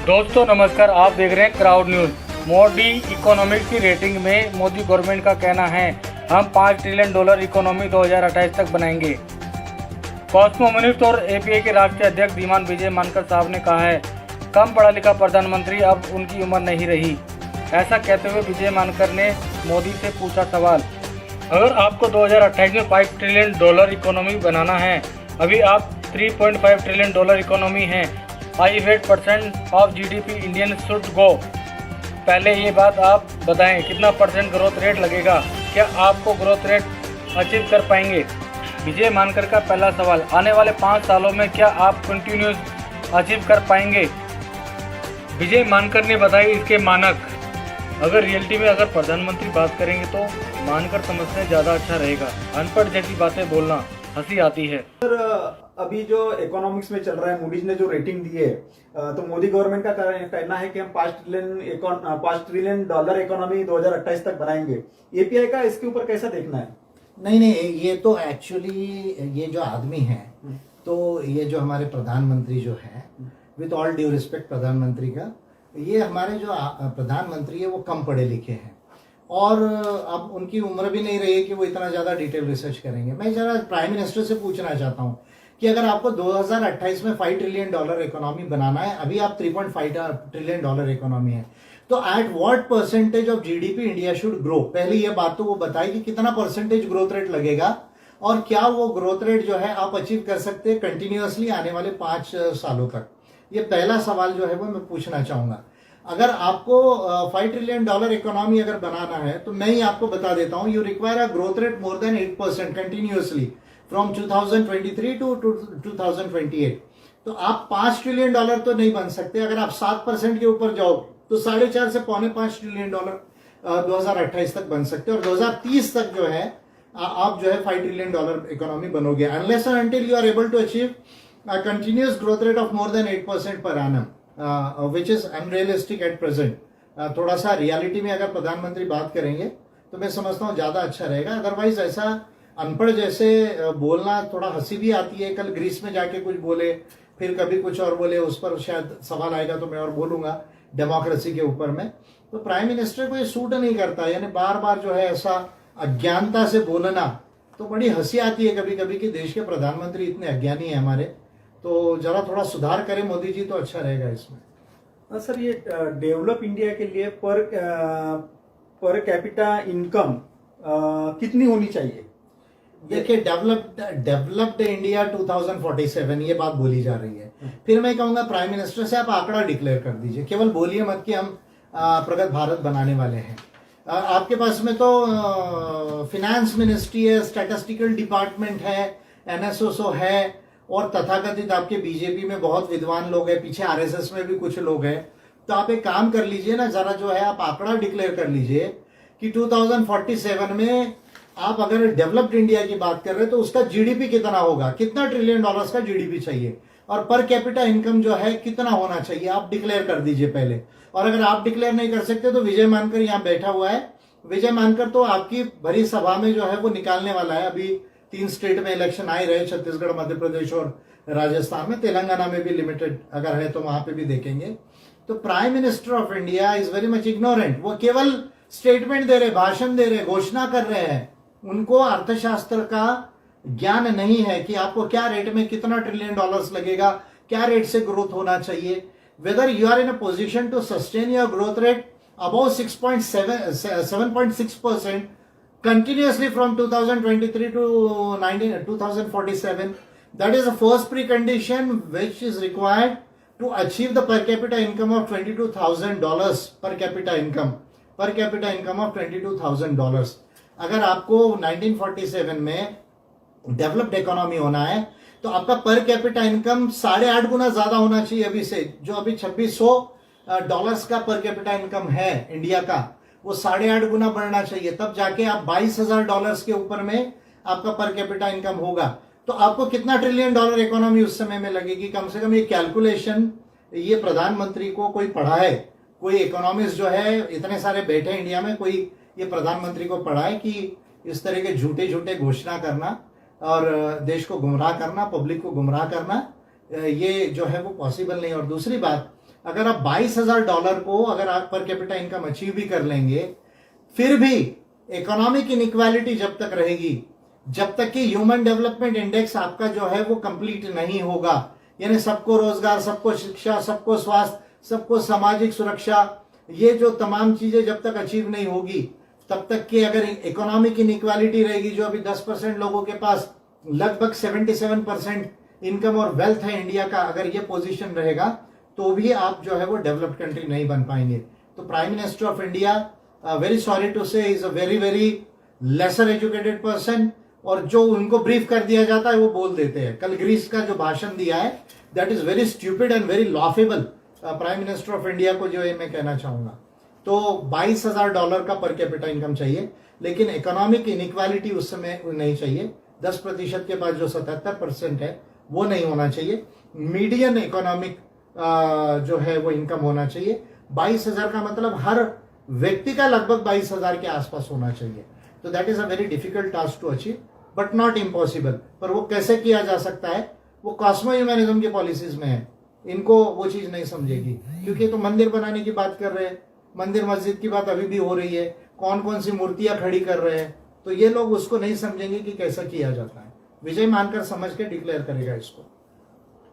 दोस्तों नमस्कार, आप देख रहे हैं क्राउड न्यूज़। मोदी इकोनॉमिक की रेटिंग में मोदी गवर्नमेंट का कहना है हम $5 ट्रिलियन इकोनॉमी 2028 तक बनाएंगे। कॉस्मोमिनिस्ट और एपीआई के राष्ट्रीय अध्यक्ष धीमान विजय मानकर साहब ने कहा है कम पढ़ा लिखा प्रधानमंत्री अब उनकी उम्र नहीं रही। ऐसा कहते हुए विजय मानकर ने मोदी से पूछा सवाल, अगर आपको 2028 में $5 ट्रिलियन इकोनॉमी बनाना है, अभी आप $3.5 ट्रिलियन इकोनॉमी हैं, 5% of GDP Indian should go. पहले ये बात आप बताएं कितना % ग्रोथ रेट लगेगा, क्या आपको ग्रोथ रेट अचीव कर पाएंगे? विजय मानकर का पहला सवाल, आने वाले 5 सालों में क्या आप कंटिन्यूस अचीव कर पाएंगे? विजय मानकर ने बताई इसके मानक। अगर रियलिटी में अगर प्रधानमंत्री बात करेंगे तो मानकर समझने ज़्यादा अच्छा रहेगा। अनपढ़ जैसी बातें बोलना हंसी आती है। सर, अभी जो इकोनॉमिक्स में चल रहा है, मूडीज ने जो रेटिंग दी है, तो मोदी गवर्नमेंट का कहना है कि हम $5 ट्रिलियन इकोनॉमी 2028 तक बनाएंगे। एपीआई का इसके ऊपर कैसा देखना है? नहीं, ये तो एक्चुअली ये जो आदमी है, तो ये जो हमारे प्रधानमंत्री जो है, विद ऑल ड्यू रिस्पेक्ट प्रधानमंत्री का, ये हमारे जो प्रधानमंत्री है वो कम पढ़े लिखे हैं और अब उनकी उम्र भी नहीं रही है कि वो इतना ज़्यादा डिटेल रिसर्च करेंगे। मैं जरा प्राइम मिनिस्टर से पूछना चाहता हूँ कि अगर आपको 2028 में $5 ट्रिलियन इकोनॉमी बनाना है, अभी आप $3.5 ट्रिलियन इकोनॉमी है, तो at what percentage of GDP India should grow? पहली ये बात तो वो बताए कि कितना परसेंटेज ग्रोथ रेट लगेगा और क्या वो ग्रोथ रेट जो है आप अचीव कर सकते हैं कंटिन्यूअसली आने वाले 5 सालों तक। ये पहला सवाल जो है वो मैं पूछना चाहूंगा। अगर आपको $5 ट्रिलियन इकोनॉमी अगर बनाना है तो मैं ही आपको बता देता हूं, you require a growth rate more than 8% continuously from 2023 to 2028। तो आप $5 ट्रिलियन तो नहीं बन सकते। अगर आप 7% के ऊपर जाओ तो 4.5 से $5.25 ट्रिलियन 2028 तक बन सकते हैं और 2030 तक जो है आप जो है $5 ट्रिलियन इकोनॉमी बनोगे, unless and until you are able to achieve a continuous growth rate of more than 8% per annum, which is unrealistic at present. थोड़ा सा रियलिटी में अगर प्रधानमंत्री बात करेंगे तो मैं समझता हूँ ज्यादा अच्छा रहेगा। अदरवाइज ऐसा अनपढ़ जैसे बोलना थोड़ा हंसी भी आती है। कल ग्रीस में जाके कुछ बोले, फिर कभी कुछ और बोले, उस पर शायद सवाल आएगा तो मैं और बोलूंगा डेमोक्रेसी के ऊपर में। तो प्राइम मिनिस्टर को ये सूट नहीं करता, यानी बार बार जो है ऐसा अज्ञानता से बोलना, तो बड़ी हंसी आती है कभी कभी कि देश के प्रधानमंत्री इतने अज्ञानी है हमारे। तो जरा थोड़ा सुधार करें मोदी जी तो अच्छा रहेगा इसमें। सर, ये डेवलप इंडिया के लिए पर कैपिटा इनकम कितनी होनी चाहिए? देखिए, डेवलप्ड इंडिया 2047 ये बात बोली जा रही है। फिर मैं कहूंगा प्राइम मिनिस्टर से आप आंकड़ा डिक्लेयर कर दीजिए, केवल बोलिए मत कि हम प्रगत भारत बनाने वाले हैं। आपके पास में तो फिनेंस मिनिस्ट्री है, स्टैटिस्टिकल डिपार्टमेंट है, एनएसओ है और तथाकथित आपके बीजेपी में बहुत विद्वान लोग हैं, पीछे आरएसएस में भी कुछ लोग हैं। तो आप एक काम कर लीजिए ना, जरा जो है आप आंकड़ा डिक्लेयर कर लीजिए कि 2047 में आप अगर डेवलप्ड इंडिया की बात कर रहे हैं तो उसका जीडीपी कितना होगा, कितना $1 ट्रिलियन का जीडीपी चाहिए और पर कैपिटा इनकम जो है कितना होना चाहिए, आप डिक्लेयर कर दीजिए पहले। और अगर आप डिक्लेयर नहीं कर सकते तो विजय मानकर यहाँ बैठा हुआ है, विजय मानकर तो आपकी भरी सभा में जो है वो निकालने वाला है। अभी 3 स्टेट में इलेक्शन आ ही रहे, छत्तीसगढ़, मध्य प्रदेश और राजस्थान में, तेलंगाना में भी लिमिटेड अगर है तो वहां पे भी देखेंगे। तो prime minister of India is very much ignorant. वो केवल स्टेटमेंट दे रहे, भाषण दे रहे, घोषणा कर रहे हैं। उनको अर्थशास्त्र का ज्ञान नहीं है कि आपको क्या रेट में कितना $1 ट्रिलियन लगेगा, क्या रेट से ग्रोथ होना चाहिए, whether you are in a position to sustain your growth rate above 7.6% continuously from 2023 to 2047. That is the first precondition which is required to achieve the per capita income of $22,000 per capita income of $22,000. अगर आपको 1947 में developed economy होना है तो आपका per capita income 8.5 गुना ज्यादा होना चाहिए अभी से। जो अभी $2,600 का पर कैपिटा इनकम है इंडिया का, वो 8.5 गुना बढ़ना चाहिए, तब जाके आप $22,000 के ऊपर में आपका पर कैपिटा इनकम होगा। तो आपको कितना $1 ट्रिलियन इकोनॉमी उस समय में लगेगी? कम से कम ये कैलकुलेशन ये प्रधानमंत्री को कोई पढ़ा है, कोई इकोनॉमिस्ट जो है इतने सारे बैठे इंडिया में, कोई ये प्रधानमंत्री को पढ़ा है कि इस तरह के झूठे झूठे घोषणा करना और देश को गुमराह करना, पब्लिक को गुमराह करना, ये जो है वो पॉसिबल नहीं। और दूसरी बात, अगर आप $22,000 को अगर आप पर कैपिटा इनकम अचीव भी कर लेंगे, फिर भी इकोनॉमिक इनइक्वालिटी जब तक रहेगी, जब तक कि ह्यूमन डेवलपमेंट इंडेक्स आपका जो है वो कंप्लीट नहीं होगा, यानी सबको रोजगार, सबको शिक्षा, सबको स्वास्थ्य, सबको सामाजिक सुरक्षा, ये जो तमाम चीजें जब तक अचीव नहीं होगी, तब तक कि अगर इकोनॉमिक इनइक्वालिटी रहेगी, जो अभी 10% लोगों के पास लगभग 77% इनकम और वेल्थ है इंडिया का, अगर ये पोजीशन रहेगा तो भी आप जो है वो डेवलप्ड कंट्री नहीं बन पाएंगे। तो prime minister of India, very sorry to say, is a very very lesser educated person, और जो उनको ब्रीफ कर दिया जाता है वो बोल देते हैं। कल ग्रीस का जो भाषण दिया है, that is very stupid and very laughable. Prime minister of India को जो है मैं कहना चाहूंगा, तो $22,000 का पर कैपिटा इनकम चाहिए, लेकिन इकोनॉमिक इनइक्वालिटी उस समय नहीं चाहिए। 10% के पास जो 77% है वो नहीं होना चाहिए। मीडियन इकोनॉमिक जो है वो इनकम होना चाहिए। 22,000 का मतलब हर व्यक्ति का लगभग 22,000 के आसपास होना चाहिए। तो that is a very difficult task to achieve, but not impossible. पर वो कैसे किया जा सकता है, वो कॉस्मो ह्यूमनिज्म की पॉलिसीज में है। इनको वो चीज नहीं समझेगी, क्योंकि तो मंदिर बनाने की बात कर रहे हैं, मंदिर मस्जिद की बात अभी भी हो रही है, कौन कौन सी मूर्तियां खड़ी कर रहे हैं, तो ये लोग उसको नहीं समझेंगे कि कैसा किया जाता है। विजय मानकर समझ के डिक्लेयर करेगा इसको।